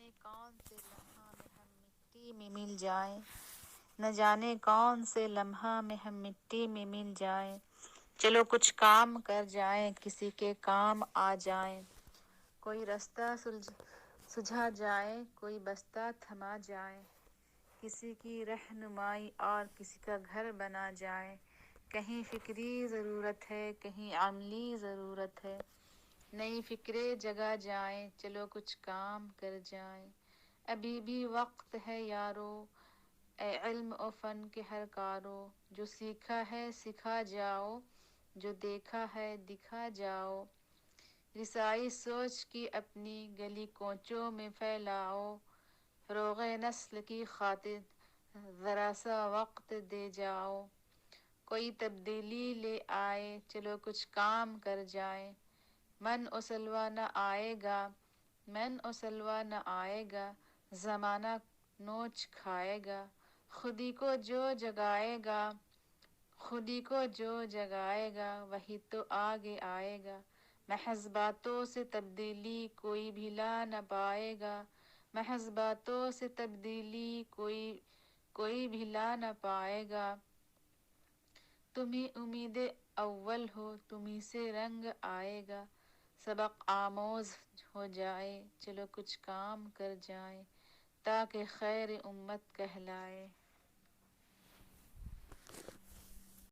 جانے کون سے لمحہ میں ہم مٹی میں مل جائیں، نہ جانے کون سے لمحہ میں ہم مٹی میں مل جائیں، چلو کچھ کام کر جائیں، کسی کے کام آ جائیں، کوئی رستہ سلجھا جائے، کوئی بستہ تھما جائے، کسی کی رہنمائی اور کسی کا گھر بنا جائے، کہیں فکری ضرورت ہے، کہیں عملی ضرورت ہے، نئی فکریں جگا جائیں، چلو کچھ کام کر جائیں، ابھی بھی وقت ہے یارو، اے علم و فن کے ہر کارو، جو سیکھا ہے سکھا جاؤ، جو دیکھا ہے دکھا جاؤ، رسائی سوچ کی اپنی گلی کوچوں میں پھیلاؤ، فروغ نسل کی خاطر ذرا سا وقت دے جاؤ، کوئی تبدیلی لے آئے، چلو کچھ کام کر جائیں، من و سلوہ نہ آئے گا، من و سلوہ نہ آئے گا، زمانہ نوچ کھائے گا، خودی کو جو جگائے گا، خودی کو جو جگائے گا، وہی تو آگے آئے گا، محض باتوں سے تبدیلی کوئی بھی لا نہ پائے گا، محض باتوں سے تبدیلی کوئی بھی لا نہ پائے گا، تمہیں امید اول ہو، تمہیں سے رنگ آئے گا، سبق آموز ہو جائے، چلو کچھ کام کر جائیں، تاکہ خیر امت کہلائے۔